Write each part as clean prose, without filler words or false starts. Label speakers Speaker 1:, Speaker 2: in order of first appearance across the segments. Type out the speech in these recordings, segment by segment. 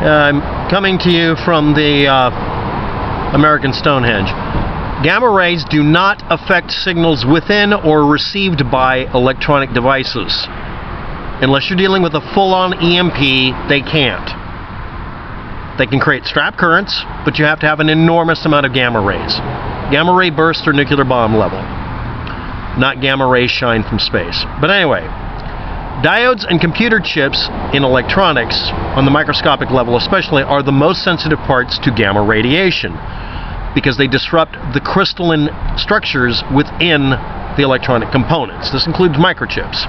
Speaker 1: I'm coming to you from the American Stonehenge. Gamma rays do not affect signals within or received by electronic devices. Unless you're dealing with a full-on EMP, they can't. They can create strap currents, but you have to have an enormous amount of gamma rays. Gamma ray bursts are nuclear bomb level, not gamma rays shine from space. But anyway, diodes and computer chips in electronics, on the microscopic level especially, are the most sensitive parts to gamma radiation because they disrupt the crystalline structures within the electronic components. This includes microchips.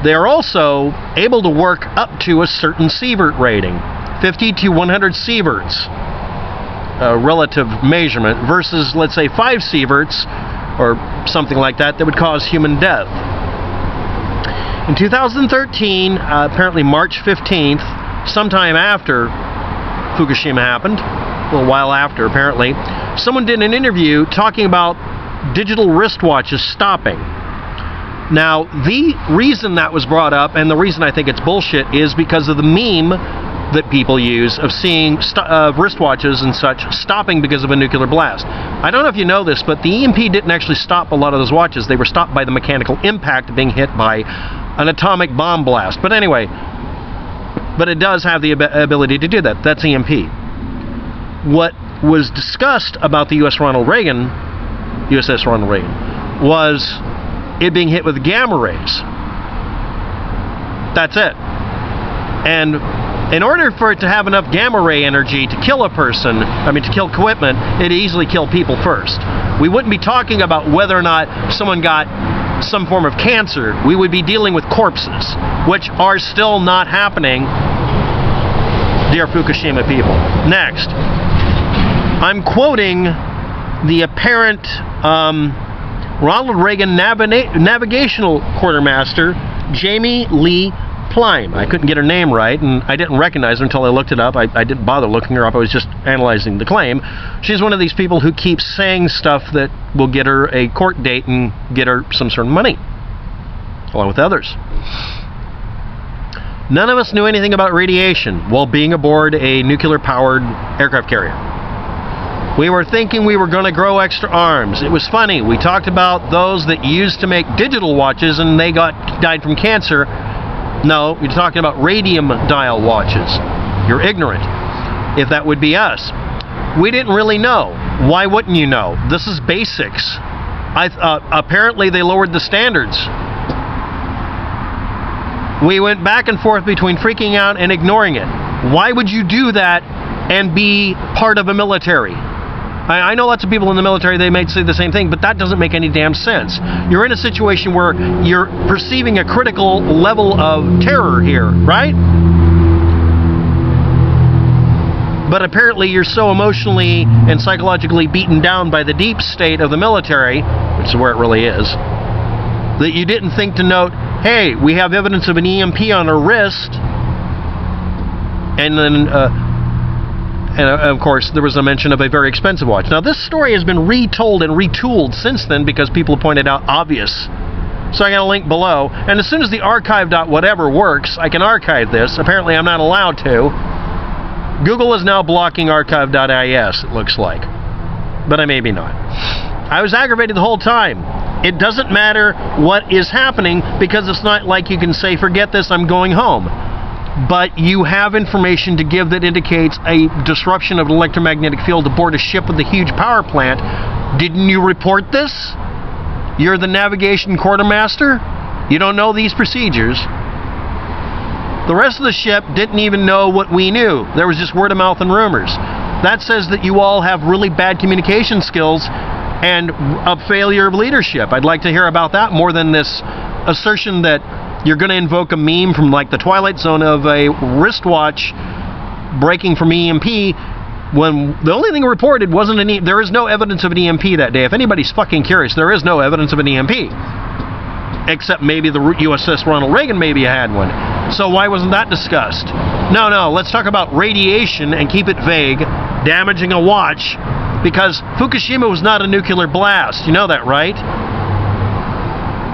Speaker 1: They are also able to work up to a certain sievert rating, 50 to 100 sieverts, relative measurement, versus, let's say, 5 sieverts, or something like that, that would cause human death. In 2013, apparently March 15th, sometime after Fukushima happened, a little while after apparently, someone did an interview talking about digital wristwatches stopping. Now, the reason that was brought up, and the reason I think it's bullshit, is because of the meme that people use of seeing wristwatches and such stopping because of a nuclear blast. I don't know if you know this, but the EMP didn't actually stop a lot of those watches. They were stopped by the mechanical impact of being hit by an atomic bomb blast. But anyway, but it does have the ability to do that. That's EMP. What was discussed about the USS Ronald Reagan, was it being hit with gamma rays. That's it. And in order for it to have enough gamma ray energy to kill a person, to kill equipment, it'd easily kill people first. We wouldn't be talking about whether or not someone got some form of cancer. We would be dealing with corpses, which are still not happening, dear Fukushima people. Next, I'm quoting the apparent Ronald Reagan Navigational Quartermaster, Jaime Leigh Plym. I couldn't get her name right, and I didn't recognize her until I looked it up. I didn't bother looking her up. I was just analyzing the claim. She's one of these people who keeps saying stuff that will get her a court date and get her some sort of money, along with others. None of us knew anything about radiation while being aboard a nuclear-powered aircraft carrier. We were thinking we were going to grow extra arms. It was funny. We talked about those that used to make digital watches and they died from cancer. No, you're talking about radium dial watches. You're ignorant. If that would be us. We didn't really know. Why wouldn't you know? This is basics. Apparently they lowered the standards. We went back and forth between freaking out and ignoring it. Why would you do that and be part of a military? I know lots of people in the military, they may say the same thing, but that doesn't make any damn sense. You're in a situation where you're perceiving a critical level of terror here, right? But apparently you're so emotionally and psychologically beaten down by the deep state of the military, which is where it really is, that you didn't think to note, hey, we have evidence of an EMP on our wrist, and then and of course, there was a mention of a very expensive watch. Now, this story has been retold and retooled since then because people have pointed out obvious. So I got a link below. And as soon as the archive.whatever works, I can archive this. Apparently, I'm not allowed to. Google is now blocking archive.is, it looks like. But I maybe not. I was aggravated the whole time. It doesn't matter what is happening because it's not like you can say, forget this, I'm going home. But you have information to give that indicates a disruption of an electromagnetic field aboard a ship with a huge power plant. Didn't you report this? You're the navigation quartermaster? You don't know these procedures. The rest of the ship didn't even know what we knew. There was just word of mouth and rumors. That says that you all have really bad communication skills and a failure of leadership. I'd like to hear about that more than this assertion that you're going to invoke a meme from like the Twilight Zone of a wristwatch breaking from EMP when the only thing reported wasn't an there is no evidence of an EMP that day. If anybody's fucking curious, there is no evidence of an EMP. Except maybe the USS Ronald Reagan maybe had one. So why wasn't that discussed? No, let's talk about radiation and keep it vague, damaging a watch, because Fukushima was not a nuclear blast. You know that, right?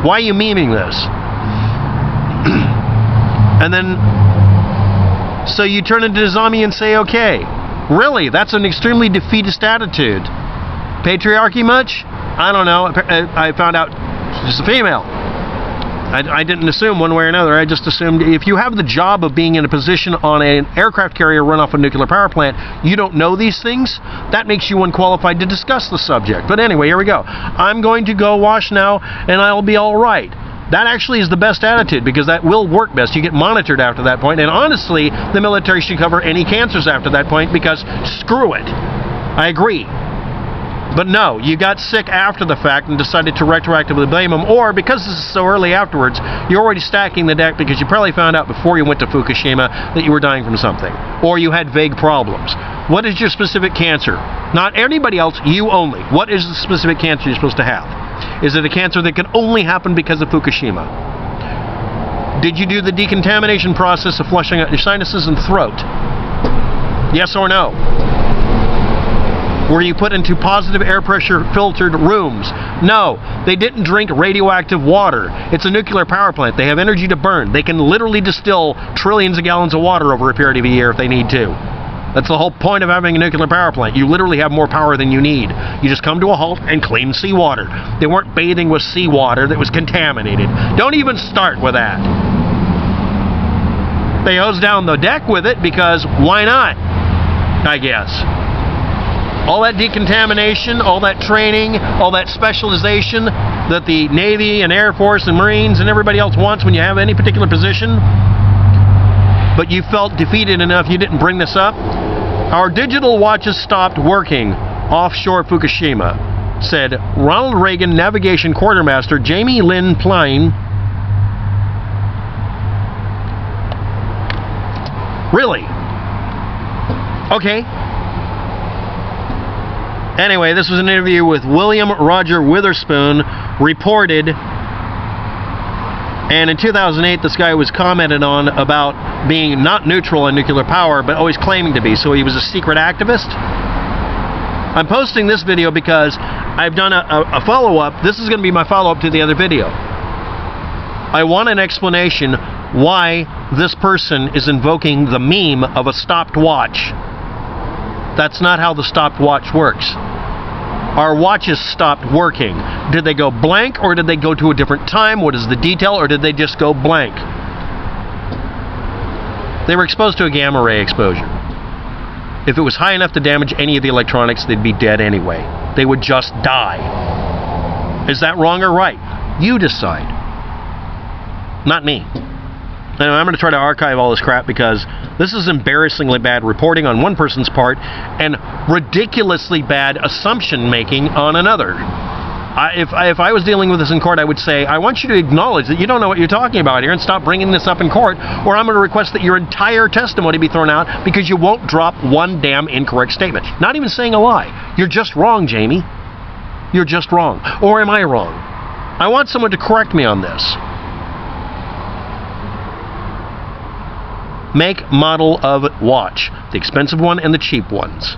Speaker 1: Why are you memeing this? And then So you turn into a zombie and say, okay. Really? That's an extremely defeatist attitude. Patriarchy much? I don't know. I found out she's a female. I didn't assume one way or another. I just assumed if you have the job of being in a position on an aircraft carrier run off a nuclear power plant, you don't know these things, that makes you unqualified to discuss the subject. But anyway, here we go. I'm going to go wash now, and I'll be all right. That actually is the best attitude, because that will work best. You get monitored after that point, and honestly, the military should cover any cancers after that point, because screw it. I agree. But no, you got sick after the fact and decided to retroactively blame them, or because this is so early afterwards, you're already stacking the deck because you probably found out before you went to Fukushima that you were dying from something, or you had vague problems. What is your specific cancer? Not anybody else, you only. What is the specific cancer you're supposed to have? Is it a cancer that can only happen because of Fukushima? Did you do the decontamination process of flushing out your sinuses and throat? Yes or no? Were you put into positive air pressure filtered rooms? No, they didn't drink radioactive water. It's a nuclear power plant. They have energy to burn. They can literally distill trillions of gallons of water over a period of a year if they need to. That's the whole point of having a nuclear power plant. You literally have more power than you need. You just come to a halt and clean seawater. They weren't bathing with seawater that was contaminated. Don't even start with that. They hose down the deck with it because why not, I guess. All that decontamination, all that training, all that specialization that the Navy and Air Force and Marines and everybody else wants when you have any particular position, but you felt defeated enough you didn't bring this up. Our digital watches stopped working offshore Fukushima, said Ronald Reagan Navigation Quartermaster Jaime Leigh Plym. Really? Okay. Anyway, this was an interview with William Roger Witherspoon, reported, and in 2008 this guy was commented on about being not neutral on nuclear power, but always claiming to be, so he was a secret activist. I'm posting this video because I've done a follow-up. This is going to be my follow-up to the other video. I want an explanation why this person is invoking the meme of a stopped watch. That's not how the stopped watch works. Our watches stopped working. Did they go blank, or did they go to a different time? What is the detail, or did they just go blank? They were exposed to a gamma ray exposure. If it was high enough to damage any of the electronics, they'd be dead anyway. They would just die. Is that wrong or right? You decide. Not me. Anyway, I'm going to try to archive all this crap because this is embarrassingly bad reporting on one person's part and ridiculously bad assumption making on another. If I was dealing with this in court, I would say, I want you to acknowledge that you don't know what you're talking about here and stop bringing this up in court, or I'm going to request that your entire testimony be thrown out because you won't drop one damn incorrect statement. Not even saying a lie. You're just wrong, Jamie. You're just wrong. Or am I wrong? I want someone to correct me on this. Make, model of watch. The expensive one and the cheap ones.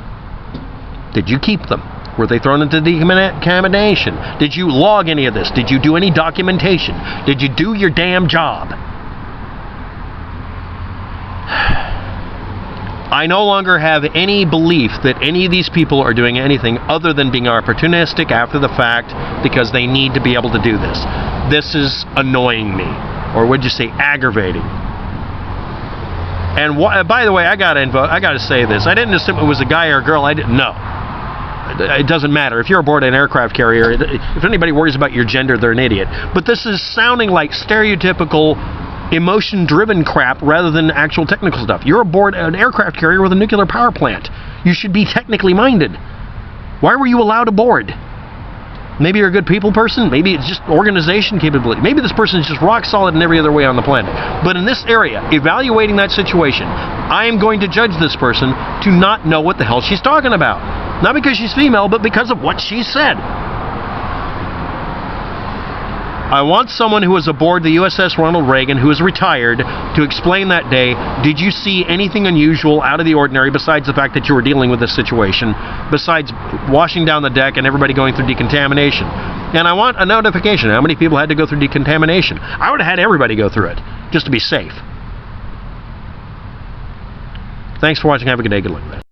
Speaker 1: Did you keep them? Were they thrown into decontamination? Did you log any of this? Did you do any documentation? Did you do your damn job? I no longer have any belief that any of these people are doing anything other than being opportunistic after the fact because they need to be able to do this. This is annoying me. Or would you say aggravating? And by the way, I gotta say this. I didn't assume it was a guy or a girl. I didn't know. It doesn't matter. If you're aboard an aircraft carrier, if anybody worries about your gender, they're an idiot. But this is sounding like stereotypical emotion-driven crap rather than actual technical stuff. You're aboard an aircraft carrier with a nuclear power plant. You should be technically minded. Why were you allowed aboard? Maybe you're a good people person. Maybe it's just organization capability. Maybe this person is just rock solid in every other way on the planet. But in this area, evaluating that situation, I am going to judge this person to not know what the hell she's talking about. Not because she's female, but because of what she said. I want someone who was aboard the USS Ronald Reagan, who is retired, to explain that day, did you see anything unusual, out of the ordinary, besides the fact that you were dealing with this situation, besides washing down the deck and everybody going through decontamination? And I want a notification. How many people had to go through decontamination? I would have had everybody go through it, just to be safe. Thanks for watching. Have a good day. Good luck.